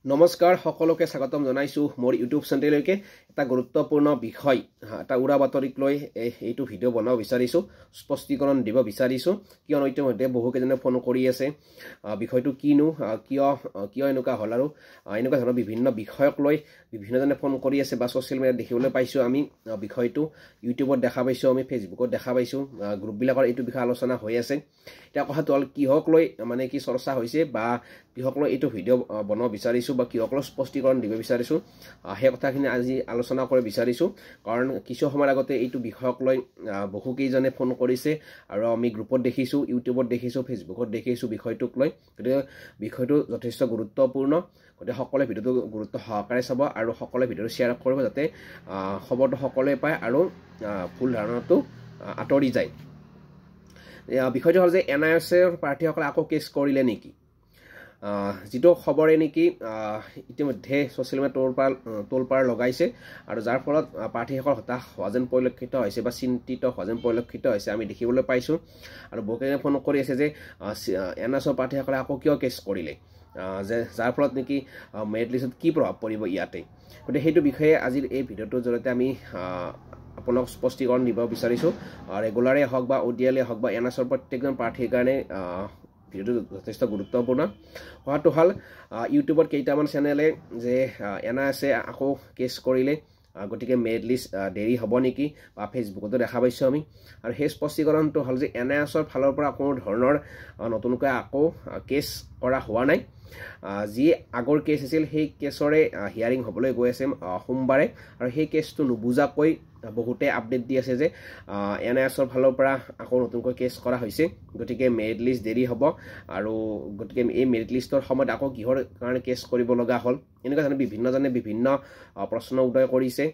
নমস্কাৰ সকলোকে স্বাগতম জনাইছো মোৰ ইউটিউব চেনেললৈকে এটা গুৰুত্বপূৰ্ণ বিষয় এটা উৰা বাতৰিক লৈ এইটো ভিডিও বনাব বিচাৰিছো স্পষ্টীকৰণ দিব বিচাৰিছো কিয়নো ইতিমধ্যে বহুকেইজনে ফোন কৰি আছে বিষয়টো কিনো কিয় এনেকুৱা হল আৰু এনেকুৱা ধৰণৰ বিভিন্ন বিষয়ক লৈ বিভিন্নজনে ফোন কৰি আছে বা সোশ্যাল মিডিয়াত দেখিবলৈ পাইছো আমি বিষয়টো ইউটিউবত দেখা পাইছো আমি ফেসবুকত দেখা পাইছো গ্ৰুপ বিলাকৰ এইটো বিষয় আলোচনা হৈ আছে এটা কথাটো হল কিহক লৈ মানে কি চৰ্চা হৈছে বা কিহক লৈ এইটো ভিডিও বনাব বিচাৰিছো বা কিহক লৈ স্পষ্টীকৰণ দিব বিচাৰিছো সেই কথাখিনি আজি আলোচনা কৰিব বিচাৰিছো কাৰণ কিছু সময়ৰ আগতে এইটো বিষয়ক লৈ বহুকেইজনে ফোন কৰিছে আৰু আমি গ্ৰুপত দেখিছো ইউটিউবত দেখিছো ফেসবুকত দেখিছো বিষয়টোক লৈ বিষয়টো যথেষ্ট গুৰুত্বপূৰ্ণ গতে সকলোৱে ভিডিওটো গুৰুত্ব সহকাৰে চাব আৰু সকলোৱে ভিডিওটো শ্বেয়াৰ কৰিব যাতে খবৰটো সকলোৱে পায় আৰু ভুল ধাৰণাটো আঁতৰি যায় বিষয়টো হল যে এনআইএছৰ প্ৰাৰ্থীসকলে আকৌ কেছ কৰিলে নেকি যেটো খবৰে নেকি ইতিমধ্যে সোশ্যাল মিডিয়াত তোলপাৰ লগাইছে আৰু যাৰ ফলত প্ৰাৰ্থীসকল হতাশ হোৱা যেন পৰিলক্ষিত হৈছে বা চিন্তিত হোৱা যেন পৰিলক্ষিত হৈছে আমি দেখিবলৈ পাইছো আৰু বহুকেইজনে ফোন কৰি আছে যে এনআইএছৰ প্ৰাৰ্থীসকলে আকৌ কিয় কেছ কৰিলে যে যাৰ ফলত নেকি মেৰিট লিষ্টত কি প্ৰভাৱ পৰিব ইয়াতে গতিকে সেইটো বিষয়ে আজিৰ এই ভিডিওটোৰ জৰিয়তে আমি আপোনাক স্পষ্টীকৰণ দিব বিচাৰিছো ৰেগুলাৰে হওক বা ওডিএলে হওক বা এনআইএছৰ প্ৰত্যেকজন প্ৰাৰ্থীৰ কাৰণে ভিডিওটো যথেষ্ট গুৰুত্বপূৰ্ণ কথাটো হল ইউটিউবত কেইটামান চেনেলে যে এনআইএছে আকৌ কেছ কৰিলে গতিকে মেৰিট লিষ্ট দেৰি হ'ব নেকি বা ফেসবুকতো দেখা পাইছো আমি আৰু সেই স্পষ্টীকৰণটো হল যে এনআইএছৰ ফালৰ পৰা কোনো ধৰণৰ নতুনকৈ আকৌ কেছ কৰা হোৱা নাই যি আগৰ কেছ আছিল সেই কেছৰে হিয়াৰিং হ'বলৈ গৈ আছে সোমবাৰে আৰু সেই কেছটো নুবুজাকৈ বহুতে আপডেট দি আছে যে এনআইএছৰ ফালৰ পৰা আকৌ নতুনকৈ কেছ কৰা হৈছে গতিকে মেৰিট লিষ্ট দেৰি হ'ব আৰু গতিকে এই মেৰিট লিষ্টৰ সময়ত আকৌ কিহৰ কাৰণে কেছ কৰিব লগা হ'ল এনেকুৱা ধৰণৰ বিভিন্নজনে বিভিন্ন প্ৰশ্ন উদয় কৰিছে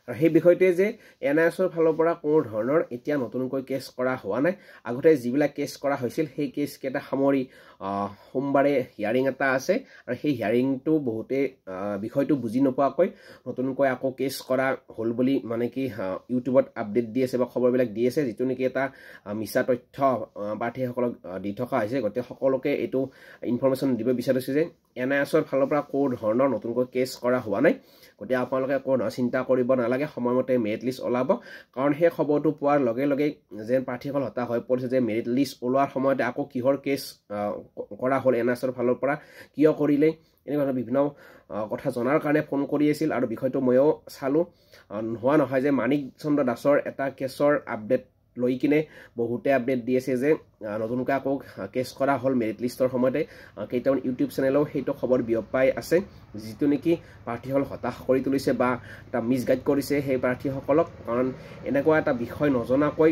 আৰু সেই বিষয়টোৱে যে এনআইএছৰ ফালৰ পৰা কোনো ধৰণৰ এতিয়া নতুনকৈ কেছ কৰা হোৱা নাই আগতে যিবিলাক কেছ কৰা হৈছিল সেই কেছ কেইটা সামৰি সোমবাৰে হিয়াৰিং এটা আছে আৰু সেই হিয়াৰিংটো বহুতে বিষয়টো বুজি নোপোৱাকৈ নতুনকৈ আকৌ কেছ কৰা হল বুলি মানে কি ইউটিউবত আপডেট দি আছে বা খবৰবিলাক দি আছে যেটো নেকি এটা মিছা তথ্য প্ৰাৰ্থীসকলক দি থকা হৈছে গতে সকলোকে এইটো ইনফৰমেশ্যন দিব বিচাৰিছে যে এনআইএছৰ ফালৰ পৰা কোনো ধৰণৰ নতুনকৈ কেছ কৰা হোৱা নাই গতে আপোনালোকে কোনো চিন্তা কৰিব নালাগে সময়মতে মেৰিট লিষ্ট ওলাব কাৰণ সেই খবৰটো পোৱাৰ লগে লগে যেন প্ৰাৰ্থীসকল হতাশ হৈ পৰিছে যে মেৰিট লিষ্ট ওলোৱাৰ সময়তে আকৌ কিহৰ কেছ কৰা হল এনআইএছৰ ফালৰ পৰা কিয় কৰিলে এনেকুৱা বিভিন্ন কথা জনাৰ কাৰণে ফোন কৰি আছিল আৰু বিষয়টো ময়ো চালো নোহোৱা নহয় যে মানিক চন্দ্ৰ দাসৰ এটা কেছৰ আপডেট লৈ কিনে বহুতে আপডেট দি আছে যে নতুনকৈ আকৌ কেছ কৰা হল মেৰিট লিষ্টৰ সময়তে কেইটামান ইউটিউব চেনেলেও সেইটো খবৰ বিয়পাই আছে যেটো নেকি প্ৰাৰ্থীসকল হতাশ কৰি তুলিছে বা এটা মিছগাইড কৰিছে সেই প্ৰাৰ্থীসকলক কাৰণ এনেকুৱা এটা বিষয় নজনাকৈ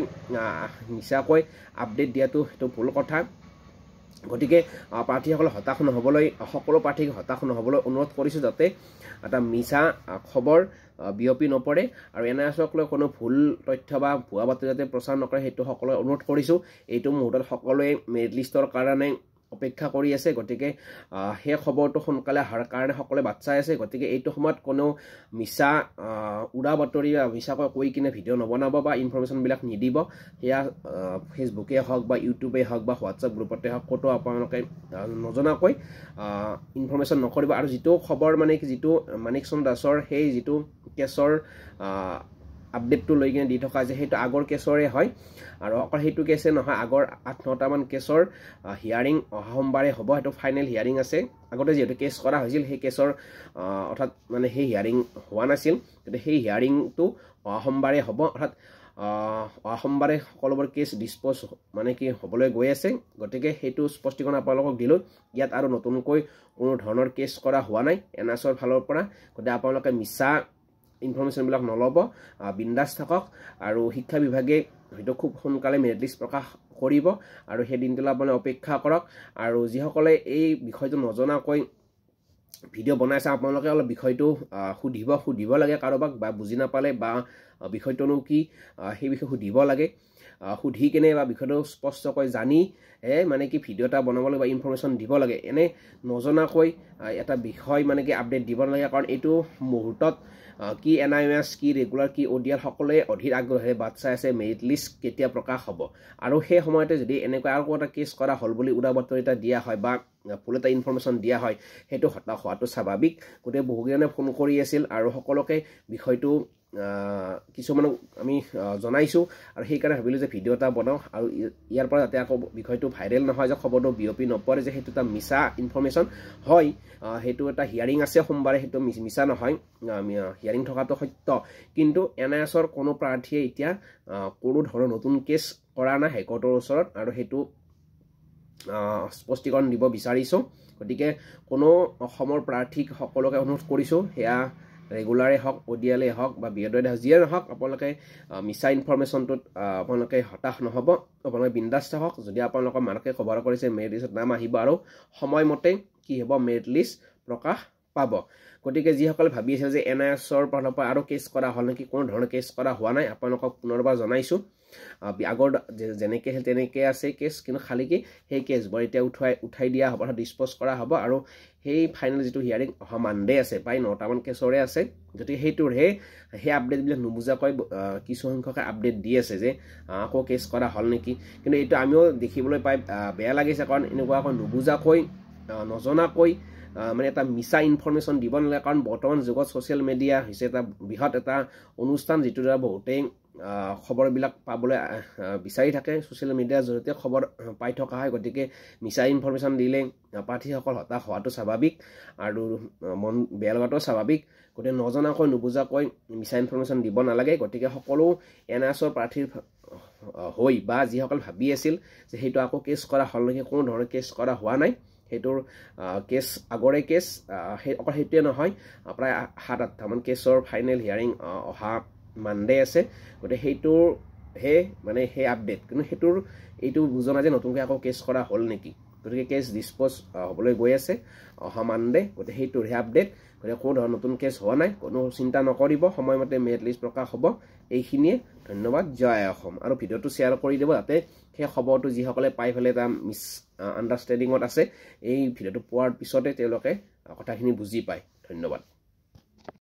মিছাকৈ আপডেট দিয়াটো সেইটো ভুল কথা গতিকে প্ৰাৰ্থীসকল হতাশ নহবলৈ সকলো প্ৰাৰ্থীক হতাশ নহবলৈ অনুৰোধ কৰিছো যাতে এটা মিছা খবৰ বিয়পি নপৰে আৰু এনআইএছক লৈ কোনো ভুল তথ্য বা ভুৱা বাতৰি যাতে প্ৰচাৰ নকৰে সেইটো সকলোৱে অনুৰোধ কৰিছো এইটো মুহূৰ্তত সকলোৱে মেৰিট লিষ্টৰ কাৰণে অপেক্ষা কৰি আছে গতিকে সেই খবৰটো সোনকালে অহাৰ কাৰণে সকলোৱে বাট চাই আছে গতিকে এইটো সময়ত কোনো মিছা উৰা বাতৰি মিছাকৈ কৈ কিনে ভিডিঅ' নবনাব বা ইনফৰমেশ্যনবিলাক নিদিব সেয়া ফেসবুকে হওক বা ইউটিউবে হওক বা হোৱাটছআপ গ্ৰুপতে হওক ক'তো আপোনালোকে নজনাকৈ ইনফৰমেশ্যন নকৰিব আৰু যিটো খবৰ মানে কি যিটো মানিক চন্দ্ৰ দাসৰ সেই যিটো কেছৰ আপডেটটো লৈ কিনে দি থকা যে সেইটো আগৰ কেছৰে হয় আৰু অকল সেইটো কেছে নহয় আগৰ 8-9টা মান কেছৰ হিয়াৰিং অহা সোমবাৰে হ'ব সেইটো ফাইনেল হিয়াৰিং আছে আগতে যেহেতু কেছ কৰা হৈছিল সেই কেছৰ অৰ্থাৎ মানে সেই হিয়াৰিং হোৱা নাছিল কিন্তু সেই হিয়াৰিংটো অহা সোমবাৰে হ'ব অৰ্থাৎ অহা সোমবাৰে সকলোবোৰ কেছ ডিছপ'জ মানে কি হ'বলৈ গৈ আছে গতিকে সেইটো স্পষ্টীকৰণ আপোনালোকক দিলোঁ ইয়াত আৰু নতুনকৈ কোনো ধৰণৰ কেছ কৰা হোৱা নাই এনআইএছৰ ফালৰ পৰা গতিকে আপোনালোকে মিছা ইনফৰমেশ্যনবিলাক নল'ব বিন্দাস থাকক আৰু শিক্ষা বিভাগে হয়তো খুব সোনকালে মেৰিট লিষ্ট প্ৰকাশ কৰিব আৰু সেই দিনটোলৈ আপুনি অপেক্ষা কৰক আৰু যিসকলে এই বিষয়টো নজনাকৈ ভিডিঅ' বনাইছে আপোনালোকে অলপ বিষয়টো সুধিব লাগে কাৰোবাক বা বুজি নাপালে বা বিষয়টোনো কি সেই বিষয়ে সুধিব লাগে সুধি কেনে বা বিষয়টো স্পষ্টকৈ জানি মানে কি ভিডিঅ' এটা বনাব লাগে বা ইনফৰমেশ্যন দিব লাগে এনে নজনাকৈ এটা বিষয় মানে কি আপডেট দিব নালাগে কাৰণ এইটো মুহূৰ্তত কি এনআইএছ কি ৰেগুলাৰ কি ওডিএল সকলোৱে অধীৰ আগ্ৰহেৰে বাট চাই আছে মেৰিট লিষ্ট কেতিয়া প্ৰকাশ হ'ব আৰু সেই সময়তে যদি এনেকৈ আৰু এটা কেছ কৰা হল বুলি উৰা বাতৰি এটা দিয়া হয় বা ভুল এটা ইনফৰমেশ্যন দিয়া হয় সেইটো হতাশ হোৱাটো স্বাভাৱিক গতিকে বহুকেইজনে ফোন কৰি আছিল আৰু সকলোকে বিষয়টো কিছুমানক আমি জনাইছোঁ আৰু সেইকাৰণে ভাবিলোঁ যে ভিডিঅ' এটা বনাওঁ আৰু ইয়াৰ পৰা যাতে আকৌ বিষয়টো ভাইৰেল নহয় যে খবৰটো বিয়পি নপৰে যে সেইটো এটা মিছা ইনফৰমেশ্যন হয় সেইটো এটা হিয়াৰিং আছে সোমবাৰে সেইটো মিছা নহয় হিয়াৰিং থকাটো সত্য কিন্তু NISৰ কোনো প্ৰাৰ্থীয়ে এতিয়া কোনো ধৰণৰ নতুন কেছ কৰা নাই হাইকোৰ্টৰ ওচৰত আৰু সেইটো স্পষ্টীকৰণ দিব বিচাৰিছোঁ গতিকে কোনো অসমৰ প্ৰাৰ্থীক সকলোকে অনুৰোধ কৰিছোঁ সেয়া ৰেগুলাৰে হওক ODLয়ে হওক বা BEDয়ে হওক যিয়ে নহওক আপোনালোকে মিছা ইনফৰমেশ্যনটোত আপোনালোকে হতাশ নহ'ব আপোনালোকে বিন্দাস্ত হওক যদি আপোনালোকৰ মানুহে খবৰ কৰিছে মেৰিট লিষ্টত নাম আহিব আৰু সময়মতে কি হ'ব মেৰিট লিষ্ট প্ৰকাশ পাব গতিকে যিসকলে ভাবি আছিল যে NISৰ ফালৰ পৰা আৰু কেছ কৰা হ'ল নেকি কোনো ধৰণৰ কেছ কৰা হোৱা নাই আপোনালোকক পুনৰবাৰ জনাইছোঁ আগৰ যেনেকৈ আছিল তেনেকৈ আছে কেছ কিন্তু খালি কি সেই কেছবোৰ এতিয়া উঠাই দিয়া হ'ব ডিছপ'জ কৰা হ'ব আৰু সেই ফাইনেল যিটো হিয়াৰিং অহা মানডে আছে প্ৰায় 9টামান কেছৰে আছে গতিকে সেইটোৰহে সেই আপডেটবিলাক নুবুজাকৈ কিছুসংখ্যকে আপডেট দি আছে যে আকৌ কেছ কৰা হ'ল নেকি কিন্তু এইটো আমিও দেখিবলৈ পাই বেয়া লাগিছে কাৰণ এনেকুৱা আকৌ নুবুজাকৈ নজনাকৈ মানে এটা মিছা ইনফৰমেশ্যন দিব নালাগে কাৰণ বৰ্তমান যুগত ছ'চিয়েল মিডিয়া হৈছে এটা বৃহৎ এটা অনুষ্ঠান যিটোৰ দ্বাৰা বহুতেই খবৰবিলাক পাবলৈ বিচাৰি থাকে ছ'চিয়েল মিডিয়াৰ জৰিয়তে খবৰ পাই থকা হয় গতিকে মিছা ইনফৰমেশ্যন দিলে প্ৰাৰ্থীসকল হতাশ হোৱাটো স্বাভাৱিক আৰু মন বেয়া লগাটো স্বাভাৱিক গতিকে নজনাকৈ নুবুজাকৈ মিছা ইনফৰমেশ্যন দিব নালাগে গতিকে সকলো NISৰ প্ৰাৰ্থীৰ হৈ বা যিসকল ভাবি আছিল যে সেইটো আকৌ কেছ কৰা হ'ল নেকি কোনো ধৰণৰ কেছ কৰা হোৱা নাই সেইটোৰ কেছ আগৰে কেছ অকল সেইটোৱে নহয় প্ৰায় 7-8টামান কেছৰ ফাইনেল হিয়াৰিং অহা মানডে আছে গতিকে সেইটোৰহে মানে সেই আপডেট কিন্তু সেইটোৰ এইটো বুজা নাই যে নতুনকৈ আকৌ কেছ কৰা হ'ল নেকি গতিকে কেছ ডিছপ'জ হ'বলৈ গৈ আছে অহা মানডে গতিকে সেইটোৰহে আপডেট গতিকে কোনো ধৰণৰ নতুন কেছ হোৱা নাই কোনো চিন্তা নকৰিব সময়মতে মেৰিট লিষ্ট প্ৰকাশ হ'ব এইখিনিয়ে ধন্যবাদ জয় অসম আৰু ভিডিঅ'টো শ্বেয়াৰ কৰি দিব যাতে সেই খবৰটো যিসকলে পাই পেলাই এটা মিছ আণ্ডাৰষ্টেণ্ডিঙত আছে এই ভিডিঅ'টো পোৱাৰ পিছতে তেওঁলোকে কথাখিনি বুজি পায় ধন্যবাদ